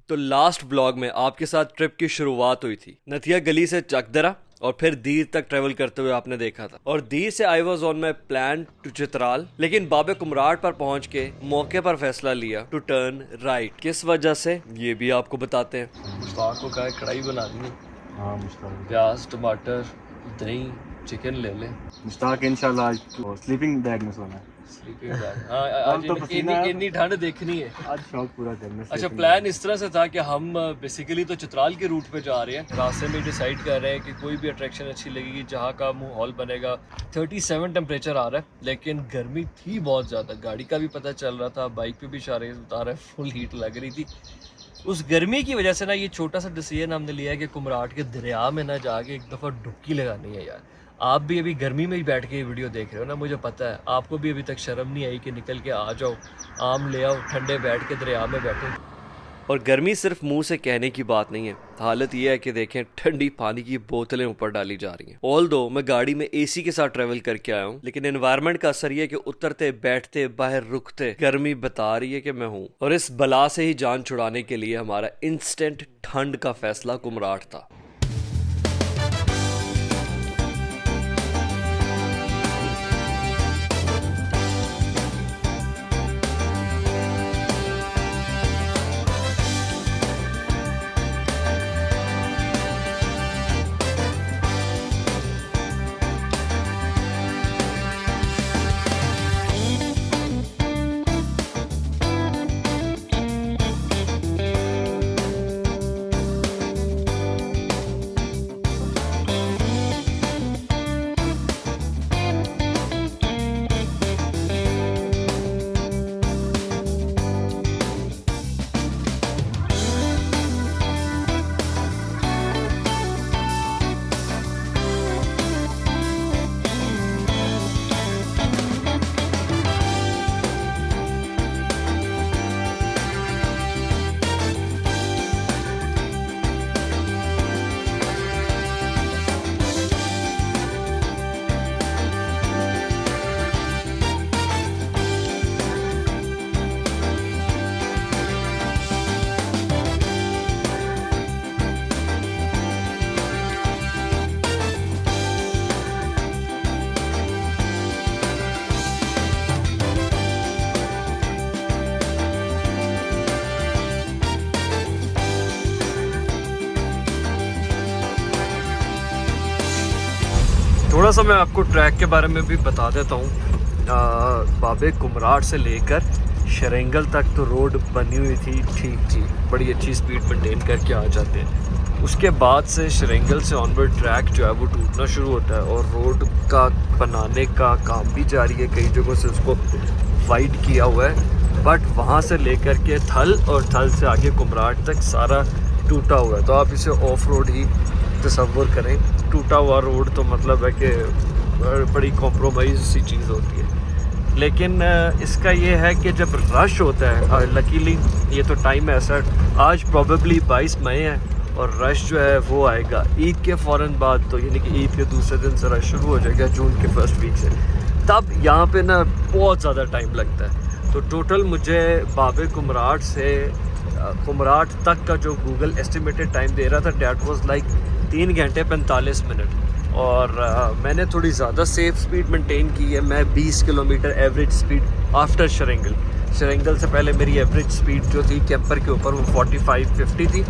तो last vlog में आपके साथ ट्रिप की शुरुआत हुई थी। नथिया गली से चकदरा और फिर दीर तक ट्रेवल करते हुए आपने देखा था, और दीर से I was on my plan to Chitral, लेकिन बाबे कुमराट पर पहुंच के मौके पर फैसला लिया टू टर्न राइट। किस वजह से ये भी आपको बताते हैं। मुश्ताक को कहा कढ़ाई बना दी। हाँ मुश्ताक, प्याज टमाटर दही चिकन ले ले। मुश्ताक इंशाल्लाह आज तो स्लीपिंग बैग में सोना है। Sleeping bag. हाँ आज तो पसीना इतनी ठंड देखनी है। आज शौक पूरा करना है। अच्छा, प्लान इस तरह से था कि हम बेसिकली तो चित्राल के रूट पे जा रहे हैं। रास्ते में डिसाइड कर रहे हैं कि कोई भी अट्रैक्शन अच्छी लगेगी जहाँ का माहौल बनेगा। 37 टेम्परेचर आ रहा है, लेकिन गर्मी थी बहुत ज़्यादा। गाड़ी का भी पता चल रहा था, बाइक पे भी इशारे बता रहा है, फुल हीट लग रही थी। उस गर्मी की वजह से ना ये छोटा सा डिसीजन हमने लिया है कि कुमराट के दरिया में ना जाके एक दफ़ा डुबकी लगानी है यार। आप भी अभी गर्मी में ही बैठ के ये वीडियो देख रहे हो ना, मुझे पता है आपको भी अभी तक शर्म नहीं आई कि निकल के आ जाओ, आम ले आओ, ठंडे बैठ के दरिया में बैठो। और गर्मी सिर्फ मुंह से कहने की बात नहीं है, हालत ये है कि देखें ठंडी पानी की बोतलें ऊपर डाली जा रही हैं। ऑल दो मैं गाड़ी में एसी के साथ ट्रेवल करके आया हूँ, लेकिन एनवायरनमेंट का असर ये है कि उतरते बैठते बाहर रुकते गर्मी बता रही है कि मैं हूँ। और इस बला से ही जान छुड़ाने के लिए हमारा इंस्टेंट ठंड का फैसला कुमराट था। थोड़ा सा मैं आपको ट्रैक के बारे में भी बता देता हूँ। बाबे कुमराट से लेकर शरेंगल तक तो रोड बनी हुई थी, ठीक थी, बड़ी अच्छी स्पीड मेंटेन करके आ जाते हैं। उसके बाद से शरेंगल से ऑनवर्ड ट्रैक जो है वो टूटना शुरू होता है, और रोड का बनाने का काम भी जारी है। कई जगहों से उसको वाइड किया हुआ है, बट वहाँ से लेकर के थल और थल से आगे कुमराट तक सारा टूटा हुआ है। तो आप इसे ऑफ रोड ही तसव्वुर करें। टूटा हुआ रोड तो मतलब है कि बड़ी कॉम्प्रोमाइज़ सी चीज़ होती है। लेकिन इसका ये है कि जब रश होता है, लकीली ये तो टाइम है ऐसा, आज प्रॉबेबली 22 मई है और रश जो है वो आएगा ईद के फ़ौरन बाद, तो यानी कि ईद के दूसरे दिन से रश शुरू हो जाएगा जून के फर्स्ट वीक से। तब यहाँ पे ना बहुत ज़्यादा टाइम लगता है। तो टोटल मुझे बाबे कुमराट से कुमराट तक का जो गूगल एस्टिमेटेड टाइम दे रहा था, डैट वाज लाइक 3 घंटे 45 मिनट। और मैंने थोड़ी ज़्यादा सेफ स्पीड मेंटेन की है। मैं 20 किलोमीटर एवरेज स्पीड आफ्टर शरेंगल से पहले मेरी एवरेज स्पीड जो थी कैंपर के ऊपर वो 45-50 थी,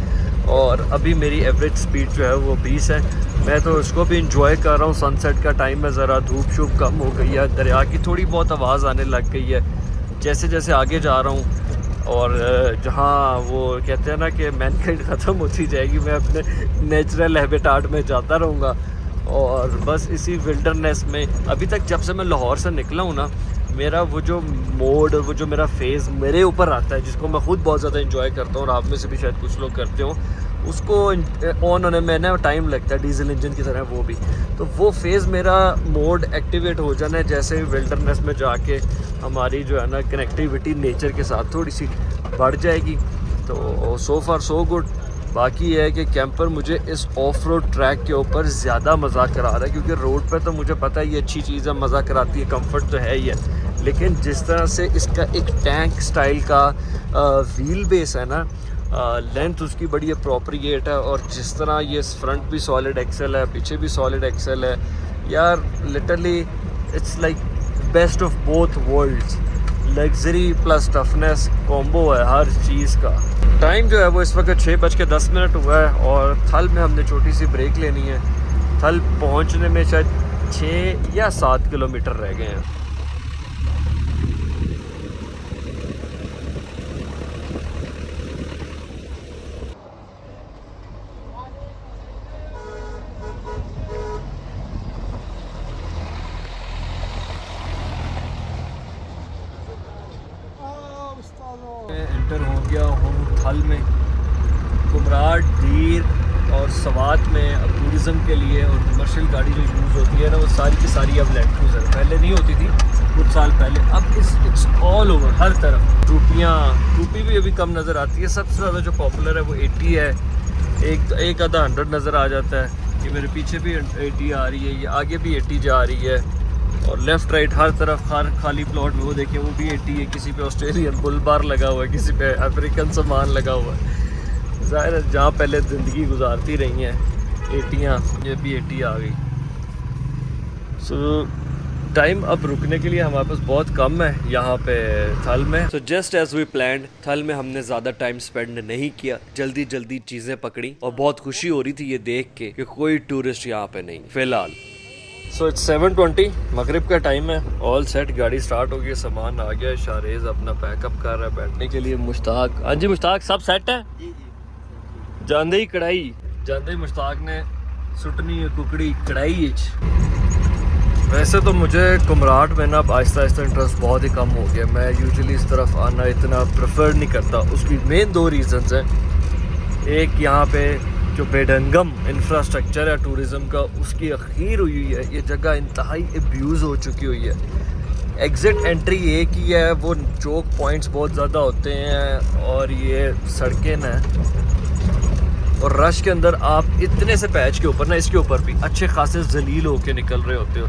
और अभी मेरी एवरेज स्पीड जो है वो 20 है। मैं तो इसको भी इंजॉय कर रहा हूँ। सनसेट का टाइम है, ज़रा धूप शूप कम हो गई है, दरिया की थोड़ी बहुत आवाज़ आने लग गई है जैसे जैसे आगे जा रहा हूँ। और जहाँ वो कहते हैं ना कि मैनकाइंड ख़त्म होती जाएगी, मैं अपने नेचुरल हैबिटाट में जाता रहूँगा। और बस इसी विल्डरनेस में अभी तक, जब से मैं लाहौर से निकला हूँ ना, मेरा वो जो मोड, वो जो मेरा फेज़ मेरे ऊपर आता है, जिसको मैं ख़ुद बहुत ज़्यादा एंजॉय करता हूँ, और आप में से भी शायद कुछ लोग करते हो, उसको ऑन होने में ना टाइम लगता है, डीजल इंजन की तरह वो भी। तो वो फेज़ मेरा मोड एक्टिवेट हो जाना है जैसे विल्डरनेस में जाके हमारी जो है ना कनेक्टिविटी नेचर के साथ थोड़ी सी बढ़ जाएगी। तो सो फार सो गुड। बाकी ये है कि कैंपर मुझे इस ऑफ रोड ट्रैक के ऊपर ज़्यादा मज़ा करा रहा है, क्योंकि रोड पे तो मुझे पता है ये अच्छी चीज़ है, मज़ा कराती है, कंफर्ट तो है ही है, लेकिन जिस तरह से इसका एक टैंक स्टाइल का व्हील बेस है ना, लेंथ उसकी बड़ी अप्रोप्रिएट है, और जिस तरह ये फ्रंट भी सॉलिड एक्सेल है, पीछे भी सॉलिड एक्सेल है यार, literally it's like best of both worlds, luxury plus toughness combo है हर चीज़ का। टाइम जो है वो इस वक्त 6:10 हुआ है, और थल में हमने छोटी सी ब्रेक लेनी है। थल पहुंचने में शायद 6 या 7 किलोमीटर रह गए हैं। एंटर हो गया हूँ थल में। कुमराट, दीर और सवात में अब टूरिज़म के लिए और कमर्शियल गाड़ी जो यूज़ होती है ना, वो सारी की सारी अब लैंड क्रूज़र, पहले नहीं होती थी कुछ साल पहले, अब इट्स ऑल ओवर हर तरफ। टूपी भी अभी कम नज़र आती है। सबसे ज़्यादा जो पॉपुलर है वो 80 है, एक आधा 100 नज़र आ जाता है। ये मेरे पीछे भी 80 आ रही है, ये आगे भी 80 जा रही है, और लेफ़्ट राइट हर तरफ हर खाली प्लॉट में वो देखें वो भी 80 है। किसी पे ऑस्ट्रेलियन बुल बार लगा हुआ है, किसी पे अफ्रीकन सामान लगा हुआ है। ज़ाहिर है जहाँ पहले ज़िंदगी गुजारती रही हैं 80याँ, ये भी 80 आ गई। सो टाइम अब रुकने के लिए हमारे पास बहुत कम है यहाँ पे थल में। So just as we planned, Thal में हमने ज़्यादा टाइम स्पेंड नहीं किया, जल्दी जल्दी चीज़ें पकड़ी, और बहुत खुशी हो रही थी ये देख के कि कोई टूरिस्ट यहाँ पे नहीं फ़िलहाल। सो इट्स 7:20, मगरिब का टाइम है। ऑल सेट, गाड़ी स्टार्ट हो गई, सामान आ गया। शारेज अपना पैकअप कर रहा है बैठने के लिए। मुश्ताक, हाँ जी मुश्ताक, सब सेट है? ਜਾਂਦੇ ਹੀ कढ़ाई, ਜਾਂਦੇ ही मुश्ताक ने सुटनी है कुकड़ी कढ़ाई। वैसे तो मुझे कुमराट में ना आहिस्ता आहिस्ता इंटरेस्ट बहुत ही कम हो गया। मैं यूजुअली इस तरफ आना इतना प्रेफर नहीं करता। उसकी मेन 2 रीज़न्स हैं। एक, यहाँ पे जो बेडंगम इंफ्रास्ट्रक्चर है टूरिज़म का, उसकी अखीर हुई है। ये जगह इंतहाई अब्यूज़ हो चुकी हुई है। एग्ज़िट एंट्री एक ही है, वो चौक पॉइंट्स बहुत ज़्यादा होते हैं, और ये सड़कें ना, और रश के अंदर आप इतने से पैच के ऊपर ना, इसके ऊपर भी अच्छे खासे जलील होके निकल रहे होते हो,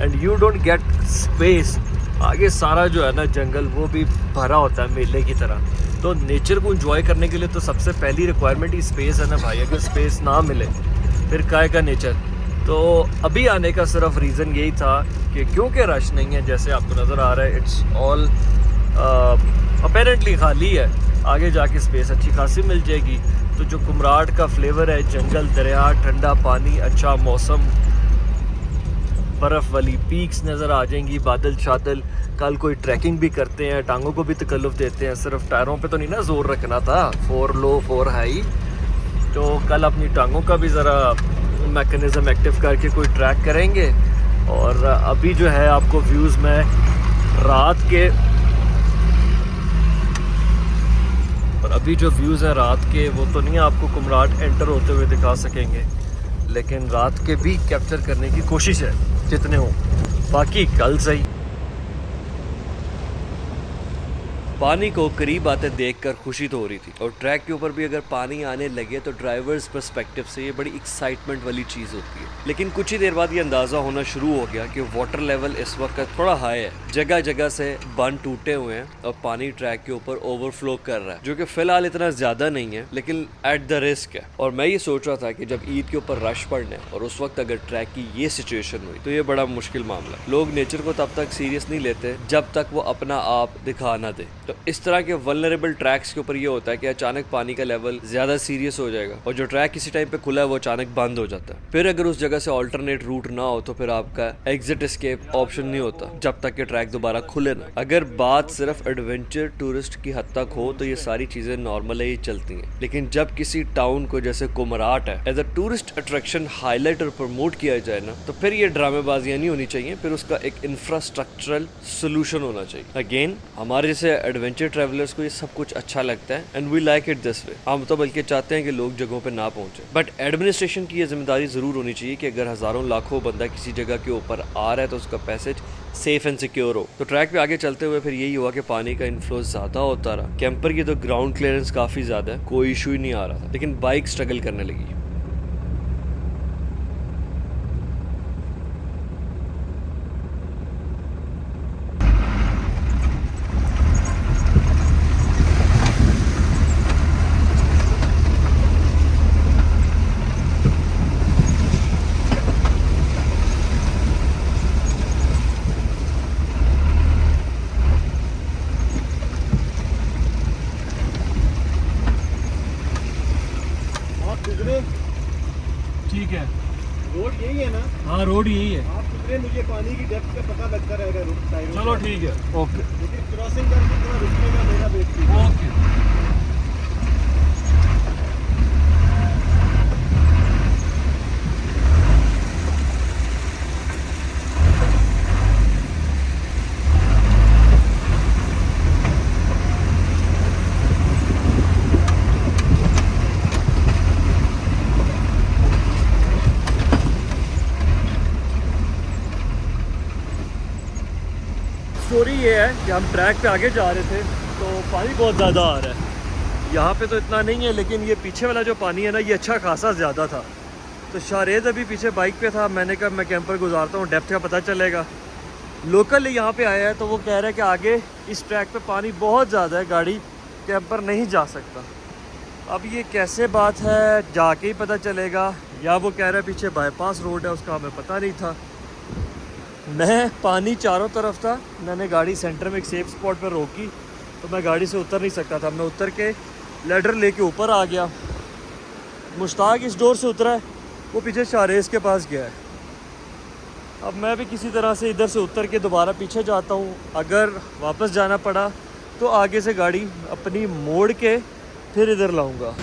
and you don't get space. आगे सारा जो है ना जंगल, वो भी भरा होता है मेले की तरह। तो नेचर को एंजॉय करने के लिए तो सबसे पहली रिक्वायरमेंट ही स्पेस है ना भाई। अगर स्पेस ना मिले फिर काय का नेचर। तो अभी आने का सिर्फ रीज़न यही था कि क्योंकि रश नहीं है, जैसे आपको नज़र आ रहा है, इट्स ऑल अपेरेंटली खाली है। आगे जाके स्पेस अच्छी खासी मिल जाएगी। तो जो कुमराट का फ्लेवर है, जंगल, दरिया, ठंडा पानी, अच्छा मौसम, बर्फ़ वाली पीक्स नज़र आ जाएंगी, बादल शादल। कल कोई ट्रैकिंग भी करते हैं, टांगों को भी तकल्लुफ़ देते हैं। सिर्फ टायरों पे तो नहीं ना ज़ोर रखना था, 4 लो 4 हाई। तो कल अपनी टांगों का भी ज़रा मैकेनिज़्म एक्टिव करके कोई ट्रैक करेंगे। और अभी जो है आपको व्यूज़ में रात के, और अभी जो व्यूज़ हैं रात के, वो तो नहीं आपको कुमराट एंटर होते हुए दिखा सकेंगे, लेकिन रात के भी कैप्चर करने की कोशिश है जितने हों। बाकी कल सही। पानी को करीब आते देखकर खुशी तो हो रही थी, और ट्रैक के ऊपर भी अगर पानी आने लगे तो ड्राइवर्स पर्सपेक्टिव से ये बड़ी एक्साइटमेंट वाली चीज़ होती है। लेकिन कुछ ही देर बाद ये अंदाज़ा होना शुरू हो गया कि वाटर लेवल इस वक्त थोड़ा हाई है। जगह जगह से बंद टूटे हुए हैं और पानी ट्रैक के ऊपर ओवरफ्लो कर रहा है, जो कि फ़िलहाल इतना ज़्यादा नहीं है, लेकिन एट द रिस्क है। और मैं ये सोच रहा था कि जब ईद के ऊपर रश पड़ने और उस वक्त अगर ट्रैक की ये सिचुएशन हुई तो ये बड़ा मुश्किल मामला है। लोग नेचर को तब तक सीरियस नहीं लेते जब तक वो अपना आप दिखा ना दे। तो इस तरह के वल्नरेबल ट्रैक्स के ऊपर ये होता है कि अचानक पानी का लेवल ज्यादा सीरियस हो जाएगा, और जो ट्रैक किसी टाइम पे खुला है वो अचानक बंद हो जाता है। फिर अगर उस जगह से ऑल्टरनेट रूट ना हो तो फिर आपका एग्जिट एस्केप ऑप्शन नहीं होता जब तक कि ट्रैक दोबारा खुले ना। अगर बात सिर्फ एडवेंचर टूरिस्ट की हद तक हो तो ये सारी चीजें नॉर्मल ही चलती हैं, लेकिन जब किसी टाउन को जैसे कुमराट है as a tourist attraction highlight और प्रमोट किया जाए ना, तो फिर ये ड्रामेबाजियां नहीं होनी चाहिए, फिर उसका एक इंफ्रास्ट्रक्चरल सोल्यूशन होना चाहिए। अगेन हमारे जैसे एडवेंचर ट्रैवलर्स को ये सब कुछ अच्छा लगता है, and we like it this way. हम तो बल्कि चाहते हैं कि लोग जगहों पे ना पहुंचे, बट एडमिनिस्ट्रेशन की ये जिम्मेदारी जरूर होनी चाहिए कि अगर हजारों लाखों बंदा किसी जगह के ऊपर आ रहा है तो उसका पैसेज सेफ एंड सिक्योर हो। तो ट्रैक पे आगे चलते हुए फिर यही हुआ कि पानी का इनफ्लो ज्यादा होता रहा। कैंपर की तो ग्राउंड क्लियरेंस काफी ज्यादा है, कोई इशू ही नहीं आ रहा था, लेकिन बाइक स्ट्रगल करने लगी। उतरे ठीक है, रोड यही है ना? हाँ रोड यही है। आप उतरे, मुझे पानी की डेप्थ का पता लगता रहेगा रोड साइड। चलो ठीक है, ओके लेकिन क्रॉसिंग करके थोड़ा रुकने का मेरा वेट कीजिए। ओके। स्टोरी ये है कि हम ट्रैक पे आगे जा रहे थे तो पानी बहुत ज़्यादा आ रहा है। यहाँ पे तो इतना नहीं है, लेकिन ये पीछे वाला जो पानी है ना, ये अच्छा खासा ज़्यादा था। तो शारेद अभी पीछे बाइक पे था, मैंने कहा मैं कैंपर गुजारता हूँ, डेप्थ का पता चलेगा। लोकल यहाँ पे आया है तो वो कह रहा है कि आगे इस ट्रैक पे पानी बहुत ज़्यादा है, गाड़ी कैंपर नहीं जा सकता। अब ये कैसे बात है, जाके ही पता चलेगा, या वो कह रहा है पीछे बाईपास रोड है, उसका हमें पता नहीं था। मैं पानी चारों तरफ था, मैंने गाड़ी सेंटर में एक सेफ स्पॉट पर रोकी तो मैं गाड़ी से उतर नहीं सकता था। मैं उतर के लैडर लेके ऊपर आ गया। मुश्ताक इस डोर से उतरा है, वो पीछे शारेस के पास गया है। अब मैं भी किसी तरह से इधर से उतर के दोबारा पीछे जाता हूँ। अगर वापस जाना पड़ा तो आगे से गाड़ी अपनी मोड़ के फिर इधर लाऊंगा।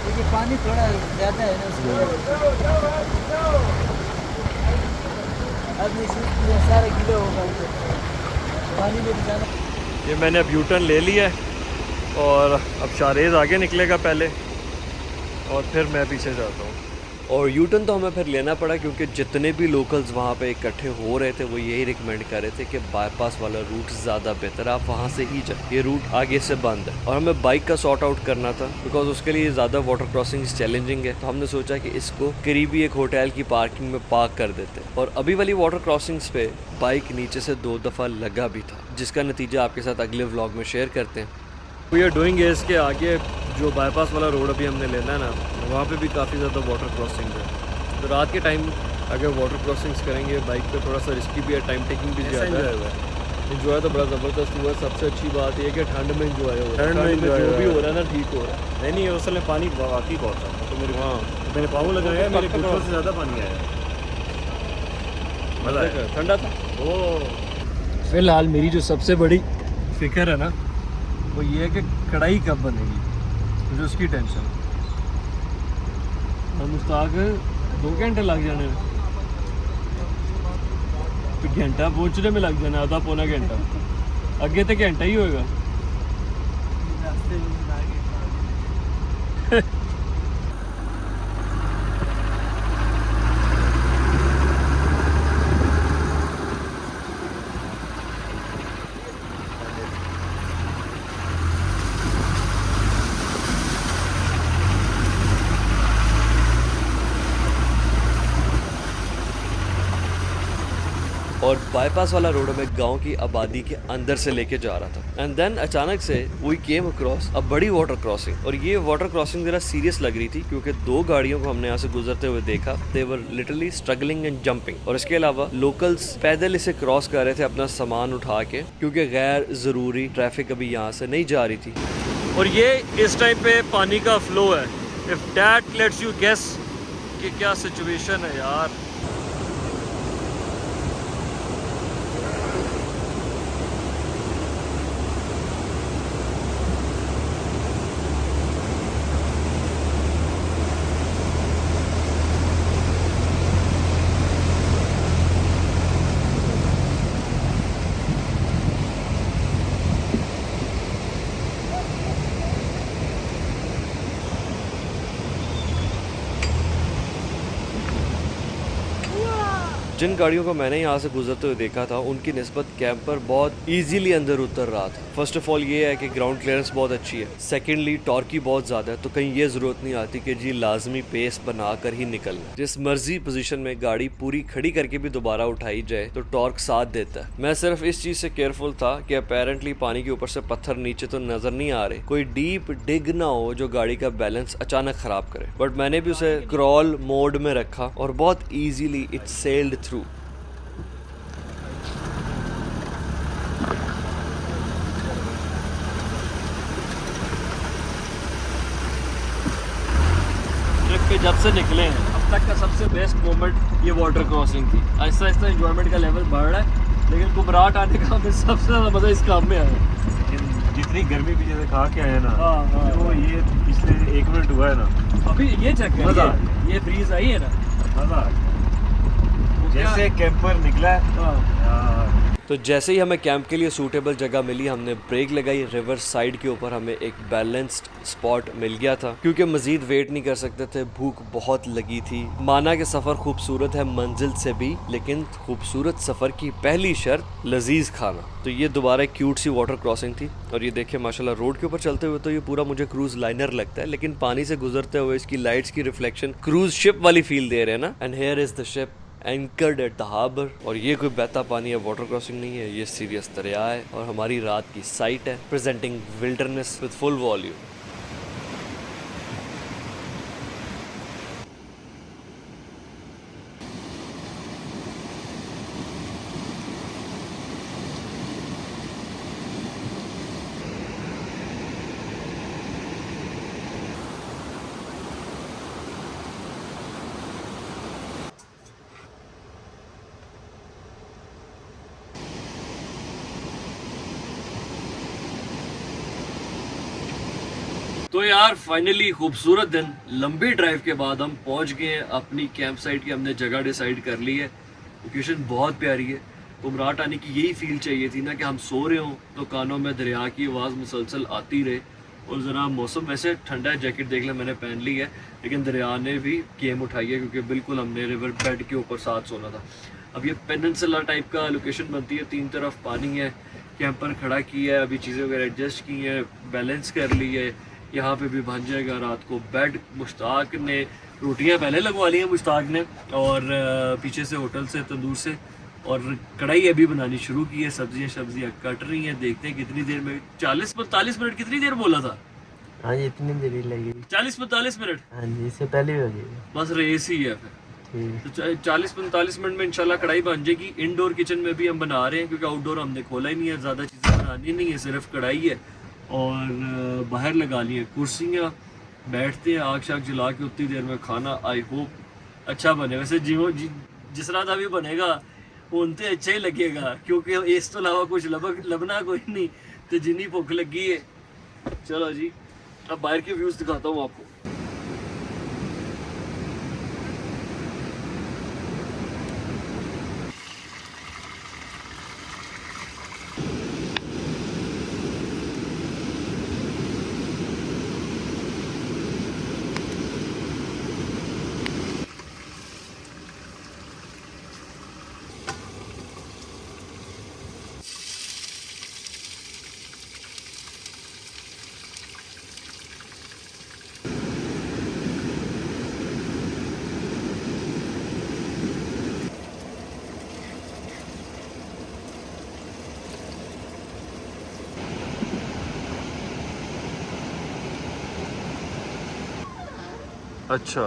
देखिए पानी थोड़ा ज़्यादा है ना उसको। अब ये सारा गिले होगा उसे पानी में जाना। ये मैंने अब यूटर्न ले लिया है और अब शारेज आगे निकलेगा पहले और फिर मैं पीछे जाता हूँ। और यूटर्न तो हमें फिर लेना पड़ा क्योंकि जितने भी लोकल्स वहाँ पे इकट्ठे हो रहे थे वो यही रिकमेंड कर रहे थे कि बाईपास वाला रूट ज़्यादा बेहतर है, आप वहाँ से ही जाए, ये रूट आगे से बंद है। और हमें बाइक का सॉर्ट आउट करना था बिकॉज उसके लिए ज़्यादा वाटर क्रॉसिंग चैलेंजिंग है। तो हमने सोचा कि इसको करीबी एक होटल की पार्किंग में पार्क कर देते। और अभी वाली वाटर क्रॉसिंग्स पे बाइक नीचे से 2 दफ़ा लगा भी था, जिसका नतीजा आपके साथ अगले व्लॉग में शेयर करते हैं। वी आर डूइंग है इसके आगे जो बाईपास वाला रोड अभी हमने लेना है ना, वहाँ पे भी काफ़ी ज़्यादा वाटर क्रॉसिंग है। तो रात के टाइम अगर वाटर क्रॉसिंग्स करेंगे बाइक पे थोड़ा सा रिस्की भी है, टाइम टेकिंग भी ज़्यादा है। इन्जॉय तो बड़ा ज़बरदस्त हुआ। सबसे अच्छी बात यह है कि ठंड में इन्जॉय हो रहा है, ठंड में जो भी हो रहा है ना ठीक हो रहा है। नहीं नहीं, उस समय पानी वाकई बहुत था। तो मेरे हाँ मेरे पाँव लगाया, मेरे घुटनों से ज़्यादा पानी आया। मज़ा आया। ठंडा था। ओ फिलहाल मेरी जो सबसे बड़ी फिक्र है ना वो ये है कि कढ़ाई कब बनेगी, मुझे उसकी टेंशन है। हम मुश्ताक 2 घंटे लग जाने में, तो घंटा पहुँचने में लग जाना, आधा पौना घंटा, अगे तो घंटा ही होएगा। और बाईपास वाला रोड हमें गांव की आबादी के अंदर से लेके जा रहा था। एंड देन अचानक से वी केम अक्रॉस अ बड़ी वाटर क्रॉसिंग। और ये वाटर क्रॉसिंग जरा सीरियस लग रही थी क्योंकि 2 गाड़ियों को हमने यहाँ से गुजरते हुए देखा। They were literally struggling and jumping. और इसके अलावा लोकल्स पैदल इसे क्रॉस कर रहे थे अपना सामान उठा के, क्योंकि गैर ज़रूरी ट्रैफिक अभी यहाँ से नहीं जा रही थी। और ये इस टाइम पे पानी का फ्लो है। If that lets you guess कि क्या सिचुएशन है यार। जिन गाड़ियों को मैंने यहाँ से गुजरते हुए देखा था उनकी निस्बत कैंपर बहुत इजीली अंदर उतर रहा था। फर्स्ट ऑफ ऑल ये है कि ग्राउंड क्लियरेंस बहुत अच्छी है, सेकेंडली टॉर्की बहुत ज़्यादा है, तो कहीं ये ज़रूरत नहीं आती कि जी लाजमी पेस बना कर ही निकलना। जिस मर्जी पोजीशन में गाड़ी पूरी खड़ी करके भी दोबारा उठाई जाए तो टॉर्क साथ देता है। मैं सिर्फ इस चीज़ से केयरफुल था कि अपेरेंटली पानी के ऊपर से पत्थर नीचे तो नज़र नहीं आ रहे, कोई डीप डिग ना हो जो गाड़ी का बैलेंस अचानक ख़राब करे। बट मैंने भी उसे क्रॉल मोड में रखा और बहुत easily it sailed through. Trip पे जब से निकले हैं अब तक का सबसे बेस्ट मोमेंट ये वाटर क्रॉसिंग थी। आहिस्ता आहिस्ता एंजॉयमेंट का लेवल बढ़ रहा है, लेकिन कुमराट आने का हमें सबसे ज़्यादा मज़ा इस काम में आया। लेकिन जितनी गर्मी पीछे से खा के आए ना, हाँ, तो ये पिछले 1 मिनट हुआ है ना, अभी ये चेक मज़ा करिए, ये ब्रीज आई है ना, मज़ा आ गया। जैसे कैंपर निकला है यार। तो जैसे ही हमें कैंप के लिए सूटेबल जगह मिली, हमने ब्रेक लगाई। रिवर साइड के ऊपर हमें एक बैलेंस्ड स्पॉट मिल गया था क्योंकि मजीद वेट नहीं कर सकते थे, भूख बहुत लगी थी। माना कि सफ़र खूबसूरत है मंजिल से भी, लेकिन खूबसूरत सफ़र की पहली शर्त लजीज खाना। तो ये दोबारा एक क्यूट सी वाटर क्रॉसिंग थी और ये देखिए माशाल्लाह रोड के ऊपर चलते हुए तो ये पूरा मुझे क्रूज लाइनर लगता है, लेकिन पानी से गुजरते हुए इसकी लाइट्स की रिफ्लेक्शन क्रूज शिप वाली फील दे रहे हैं ना। And here is the ship anchored at the harbour. और ये कोई बहता पानी है, वाटर क्रॉसिंग नहीं है, ये सीरियस दरिया है और हमारी रात की साइट है, presenting wilderness with full volume. तो यार फाइनली खूबसूरत दिन, लंबी ड्राइव के बाद हम पहुंच गए हैं अपनी कैंप साइट की। हमने जगह डिसाइड कर ली है, लोकेशन बहुत प्यारी है। कुमराट आने की यही फील चाहिए थी ना कि हम सो रहे हों तो कानों में दरिया की आवाज़ मुसलसल आती रहे। और ज़रा मौसम वैसे ठंडा है, जैकेट देख ले मैंने पहन ली है, लेकिन दरिया ने भी गेम उठाई है क्योंकि बिल्कुल हमने रिवर बेड के ऊपर साथ सोना था। अब ये पेनिनसुला टाइप का लोकेशन बनती है, 3 तरफ पानी है, कैंपर खड़ा किया है, अभी चीज़ें वगैरह एडजस्ट की हैं, बैलेंस कर ली है। यहाँ पे भी बन जाएगा रात को बेड। मुश्ताक ने रोटियाँ पहले लगवा ली हैं मुश्ताक ने, और पीछे से होटल से तंदूर से, और कढ़ाई अभी बनानी शुरू की है। सब्जियाँ कट रही हैं, देखते हैं कितनी देर में। 40-45 मिनट कितनी देर बोला था? हाँ जी इतनी देर ही लगेगी। 40-45 मिनट? हाँ जी इससे पहले ही हो जाएगी। बस रेस ही है फिर। ठीक। तो 40-45 मिनट में इंशाल्लाह कढ़ाई बन जाएगी। इनडोर किचन में भी हम बना रहे हैं क्योंकि आउटडोर हमने खोला ही नहीं है, ज़्यादा चीज़ें बनानी नहीं है, सिर्फ कढ़ाई है। और बाहर लगा ली है कुर्सियाँ, बैठते हैं आग शाग जला के, उतनी देर में खाना आई होप अच्छा बने। वैसे जिस तरह भी बनेगा उनते अच्छा ही लगेगा क्योंकि इस तो अलावा कुछ लबना कोई नहीं, तो जिन्नी भुख लगी है। चलो जी अब बाहर के व्यूज़ दिखाता हूँ आपको। अच्छा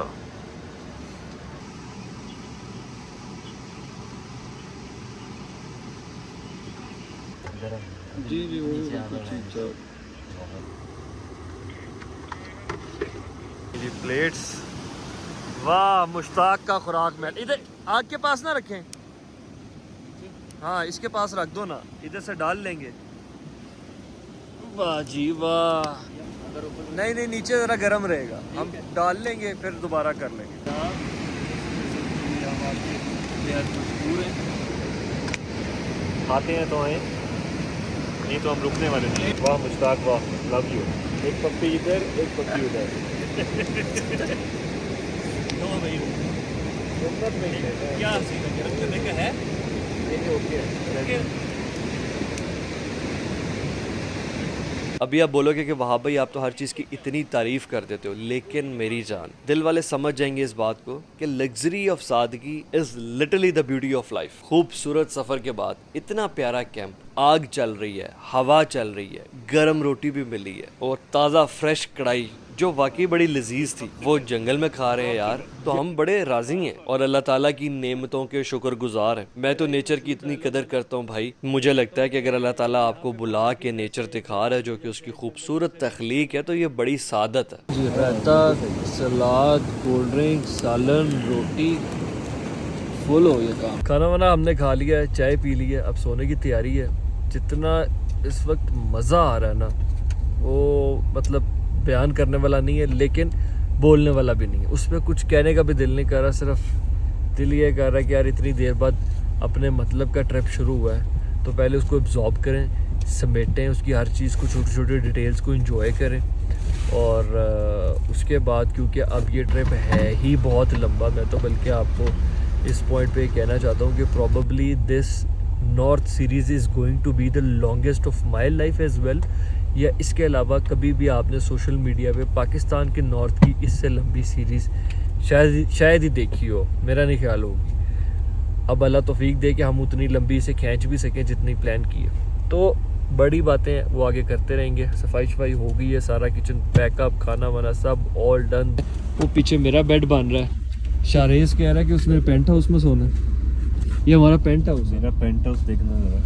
जी वो जी प्लेट्स। वाह मुश्ताक का खुराक में इधर आग के पास ना रखें, हाँ इसके पास रख दो ना, इधर से डाल लेंगे। वाह जी वाह। नहीं नहीं नीचे ज़रा गर्म रहेगा, हम डाल लेंगे फिर दोबारा कर लेंगे। खाते हैं तो हैं, नहीं तो हम रुकने वाले नहीं। वाह मुश्ताक वाह, लव यू। एक पप्पी इधर एक पप्पी उधर। क्या सीन है, गर्म करने का है? अभी आप बोलोगे कि वहाँ भाई आप तो हर चीज़ की इतनी तारीफ़ कर देते हो, लेकिन मेरी जान, दिल वाले समझ जाएंगे इस बात को कि लग्जरी ऑफ सादगी is literally the beauty of life. खूबसूरत सफ़र के बाद इतना प्यारा कैंप, आग चल रही है, हवा चल रही है, गरम रोटी भी मिली है और ताज़ा फ्रेश कढ़ाई जो वाकई बड़ी लजीज थी, वो जंगल में खा रहे हैं यार। तो हम बड़े राजी हैं और अल्लाह ताला की नेमतों के शुक्रगुजार हैं। मैं तो नेचर की इतनी कदर करता हूँ भाई, मुझे लगता है कि अगर अल्लाह ताला आपको बुला के नेचर दिखा रहा है जो कि उसकी खूबसूरत तख्लीक है, तो ये बड़ी सादत है जी। रायता, सलाद, कोल्ड ड्रिंक, सालन, रोटी, फुल हो गया काम। खाना वाना हमने खा लिया है, चाय पी ली है, अब सोने की तैयारी है। जितना इस वक्त मज़ा आ रहा है ना, वो मतलब बयान करने वाला नहीं है, लेकिन बोलने वाला भी नहीं है। उसमें कुछ कहने का भी दिल नहीं कर रहा, सिर्फ दिल ये कर रहा है कि यार इतनी देर बाद अपने मतलब का ट्रिप शुरू हुआ है, तो पहले उसको एब्जॉर्ब करें, समेटें, उसकी हर चीज़ को, छोटी छोटी डिटेल्स को एंजॉय करें। और उसके बाद, क्योंकि अब ये ट्रिप है ही बहुत लंबा, मैं तो बल्कि आपको इस पॉइंट पे कहना चाहता हूँ कि probably this north series is going to be the longest of my life as well, या इसके अलावा कभी भी आपने सोशल मीडिया पे पाकिस्तान के नॉर्थ की इससे लंबी सीरीज़ शायद ही देखी हो, मेरा नहीं ख्याल होगी। अब अल्लाह तौफीक दे कि हम उतनी लंबी से खींच भी सकें जितनी प्लान की है। तो बड़ी बातें हैं वो आगे करते रहेंगे। सफाई हो गई है, सारा किचन पैकअप, खाना वाना सब ऑल डन। वो पीछे मेरा बेड बन रहा है, शारेज कह रहा है कि उसने पेंट हाउस में सोना है। ये हमारा पेंट हाउस है। मेरा पेंट हाउस देखना जरा।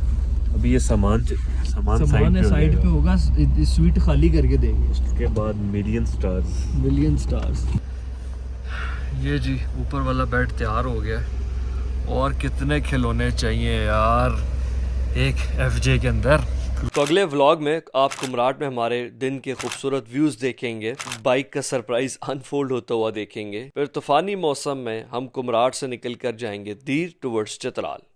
अभी ये सामान साइड पे होगा, स्वीट खाली करके देंगे। उसके बाद मिलियन स्टार्स। ये जी ऊपर वाला बेड तैयार हो गया है। और कितने खिलौने चाहिए यार एक FJ के अंदर। तो अगले व्लॉग में आप कुमराट में हमारे दिन के खूबसूरत व्यूज़ देखेंगे, बाइक का सरप्राइज अनफोल्ड होता हुआ देखेंगे। फिर तूफानी मौसम में हम कुमराट से निकल कर जाएंगे दीर टुवर्ड्स चित्राल।